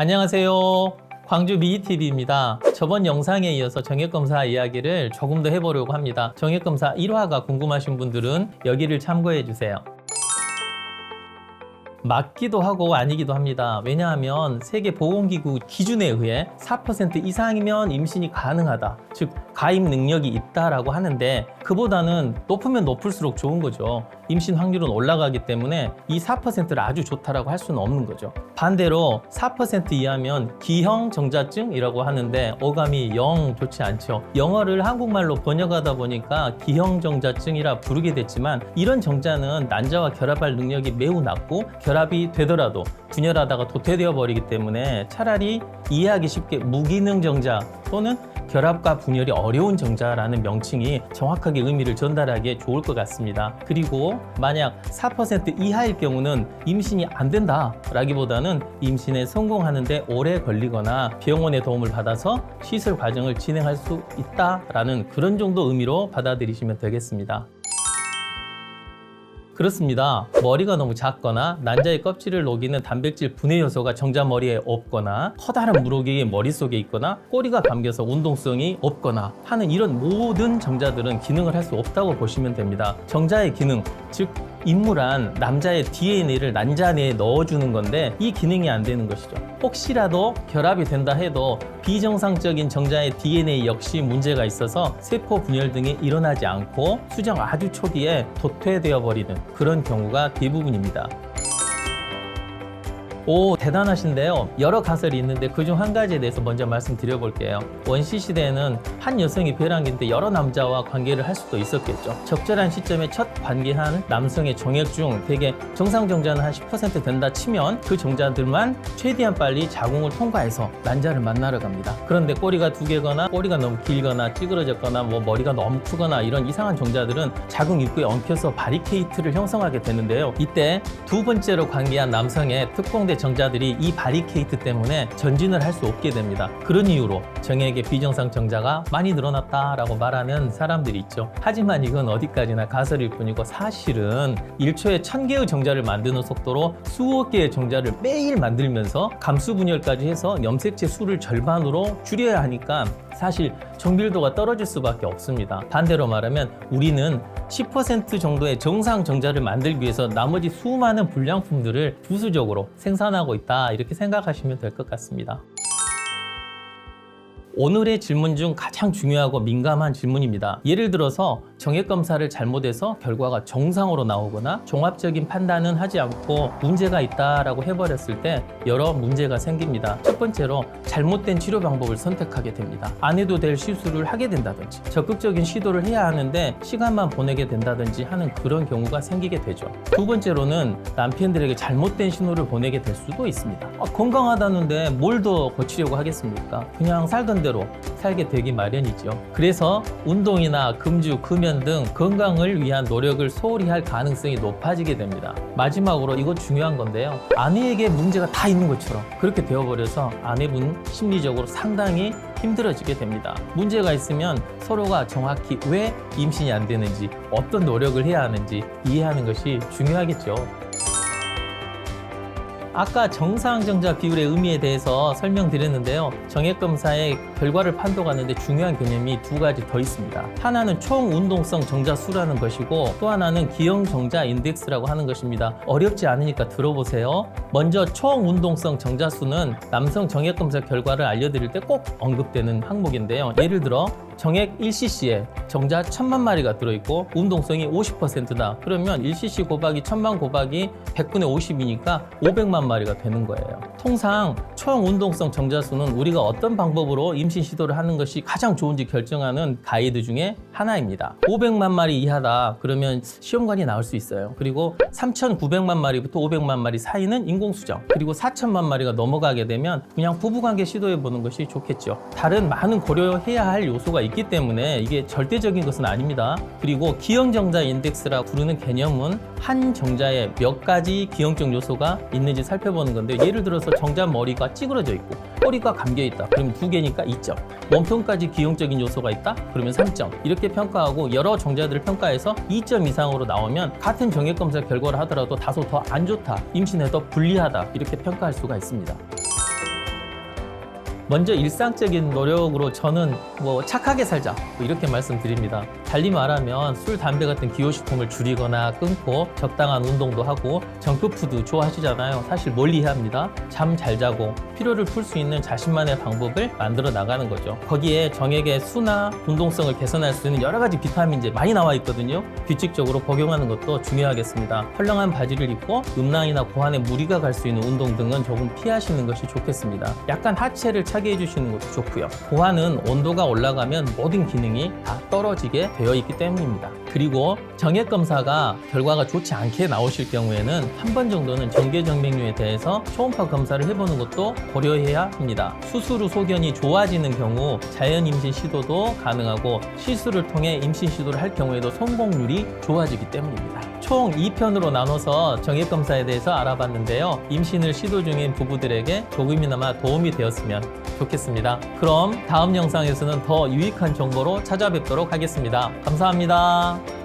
안녕하세요. 광주 미희TV입니다. 저번 영상에 이어서 정액검사 이야기를 조금 더 해보려고 합니다. 정액검사 1화가 궁금하신 분들은 여기를 참고해 주세요. 맞기도 하고 아니기도 합니다. 왜냐하면 세계보건기구 기준에 의해 4% 이상이면 임신이 가능하다. 즉 가임 능력이 있다라고 하는데 그보다는 높으면 높을수록 좋은 거죠. 임신 확률은 올라가기 때문에 이 4%를 아주 좋다라고 할 수는 없는 거죠. 반대로 4% 이하면 기형정자증이라고 하는데 어감이 영 좋지 않죠. 영어를 한국말로 번역하다 보니까 기형정자증이라 부르게 됐지만 이런 정자는 난자와 결합할 능력이 매우 낮고 결합이 되더라도 분열하다가 도태되어 버리기 때문에 차라리 이해하기 쉽게 무기능 정자 또는 결합과 분열이 어려운 정자라는 명칭이 정확하게 의미를 전달하기에 좋을 것 같습니다. 그리고 만약 4% 이하일 경우는 임신이 안 된다라기보다는 임신에 성공하는데 오래 걸리거나 병원의 도움을 받아서 시술 과정을 진행할 수 있다라는 그런 정도 의미로 받아들이시면 되겠습니다. 그렇습니다. 머리가 너무 작거나 난자의 껍질을 녹이는 단백질 분해 요소가 정자 머리에 없거나 커다란 물혹이 머릿속에 있거나 꼬리가 감겨서 운동성이 없거나 하는 이런 모든 정자들은 기능을 할 수 없다고 보시면 됩니다. 정자의 기능, 즉 임무란 남자의 DNA를 난자 내에 넣어주는 건데 이 기능이 안 되는 것이죠. 혹시라도 결합이 된다 해도 비정상적인 정자의 DNA 역시 문제가 있어서 세포 분열 등이 일어나지 않고 수정 아주 초기에 도태되어 버리는 그런 경우가 대부분입니다. 오, 대단하신데요. 여러 가설이 있는데 그중 한 가지에 대해서 먼저 말씀드려 볼게요. 원시 시대에는 한 여성이 배란기인데 여러 남자와 관계를 할 수도 있었겠죠. 적절한 시점에 첫 관계한 남성의 정액 중 대개 정상 정자는 한 10% 된다 치면 그 정자들만 최대한 빨리 자궁을 통과해서 난자를 만나러 갑니다. 그런데 꼬리가 두 개거나 꼬리가 너무 길거나 찌그러졌거나 머리가 너무 크거나 이런 이상한 정자들은 자궁 입구에 엉켜서 바리케이트를 형성하게 되는데요. 이때 두 번째로 관계한 남성의 특공대 정자들이 이 바리케이트 때문에 전진을 할 수 없게 됩니다. 그런 이유로 정액의 비정상 정자가 많이 늘어났다라고 말하는 사람들이 있죠. 하지만 이건 어디까지나 가설일 뿐이고 사실은 1초에 1000개의 정자를 만드는 속도로 수억 개의 정자를 매일 만들면서 감수 분열까지 해서 염색체 수를 절반으로 줄여야 하니까 사실 정밀도가 떨어질 수밖에 없습니다. 반대로 말하면 우리는 10% 정도의 정상 정자를 만들기 위해서 나머지 수많은 불량품들을 부수적으로 생산하고 있다 이렇게 생각하시면 될 것 같습니다. 오늘의 질문 중 가장 중요하고 민감한 질문입니다. 예를 들어서 정액검사를 잘못해서 결과가 정상으로 나오거나 종합적인 판단은 하지 않고 문제가 있다라고 해버렸을 때 여러 문제가 생깁니다. 첫 번째로 잘못된 치료 방법을 선택하게 됩니다. 안 해도 될 시술을 하게 된다든지 적극적인 시도를 해야 하는데 시간만 보내게 된다든지 하는 그런 경우가 생기게 되죠. 두 번째로는 남편들에게 잘못된 신호를 보내게 될 수도 있습니다. 건강하다는데 뭘 더 고치려고 하겠습니까? 그냥 살던 대로 살게 되기 마련이죠. 그래서 운동이나 금주, 금연 등 건강을 위한 노력을 소홀히 할 가능성이 높아지게 됩니다. 마지막으로 이거 중요한 건데요. 아내에게 문제가 다 있는 것처럼 그렇게 되어버려서 아내분 심리적으로 상당히 힘들어지게 됩니다. 문제가 있으면 서로가 정확히 왜 임신이 안 되는지 어떤 노력을 해야 하는지 이해하는 것이 중요하겠죠. 아까 정상정자 비율의 의미에 대해서 설명드렸는데요. 정액검사의 결과를 판독하는데 중요한 개념이 두 가지 더 있습니다. 하나는 총운동성 정자수라는 것이고 또 하나는 기형정자 인덱스라고 하는 것입니다. 어렵지 않으니까 들어보세요. 먼저 총운동성 정자수는 남성 정액검사 결과를 알려드릴 때 꼭 언급되는 항목인데요. 예를 들어 정액 1cc에 정자 1000만 마리가 들어있고 운동성이 50%다. 그러면 1cc 곱하기 1000만 곱하기 100분의 50이니까 500만 마리가 되는 거예요. 통상 총 운동성 정자수는 우리가 어떤 방법으로 임신 시도를 하는 것이 가장 좋은지 결정하는 가이드 중에 하나입니다. 500만 마리 이하다 그러면 시험관이 나올 수 있어요. 그리고 3,900만 마리부터 500만 마리 사이는 인공수정, 그리고 4,000만 마리가 넘어가게 되면 그냥 부부관계 시도해보는 것이 좋겠죠. 다른 많은 고려해야 할 요소가 있기 때문에 이게 절대적인 것은 아닙니다. 그리고 기형정자 인덱스라 부르는 개념은 한 정자에 몇 가지 기형적 요소가 있는지 살펴보는 건데, 예를 들어서 정자 머리가 찌그러져 있고 꼬리가 감겨 있다 그러면 2개니까 2점, 몸통까지 기형적인 요소가 있다 그러면 3점, 이렇게 평가하고 여러 정자들을 평가해서 2점 이상으로 나오면 같은 정액검사 결과를 하더라도 다소 더 안 좋다, 임신에 더 불리하다 이렇게 평가할 수가 있습니다. 먼저 일상적인 노력으로 저는 착하게 살자 이렇게 말씀드립니다. 달리 말하면 술, 담배 같은 기호식품을 줄이거나 끊고 적당한 운동도 하고 정크푸드 좋아하시잖아요. 사실 멀리 해야 합니다. 잠 잘 자고 피로를 풀 수 있는 자신만의 방법을 만들어 나가는 거죠. 거기에 정액의 수나 운동성을 개선할 수 있는 여러 가지 비타민제 많이 나와 있거든요. 규칙적으로 복용하는 것도 중요하겠습니다. 헐렁한 바지를 입고 음낭이나 고환에 무리가 갈 수 있는 운동 등은 조금 피하시는 것이 좋겠습니다. 약간 하체를 차게 해주시는 것도 좋고요. 고환은 온도가 올라가면 모든 기능이 다 떨어지게 되어 있기 때문입니다. 그리고 정액 검사가 결과가 좋지 않게 나오실 경우에는 한 번 정도는 정계정맥류에 대해서 초음파 검사를 해보는 것도 고려해야 합니다. 수술 후 소견이 좋아지는 경우 자연 임신 시도도 가능하고 시술을 통해 임신 시도를 할 경우에도 성공률이 좋아지기 때문입니다. 총 2편으로 나눠서 정액 검사에 대해서 알아봤는데요. 임신을 시도 중인 부부들에게 조금이나마 도움이 되었으면 좋겠습니다. 그럼 다음 영상에서는 더 유익한 정보로 찾아뵙도록 하겠습니다. 감사합니다.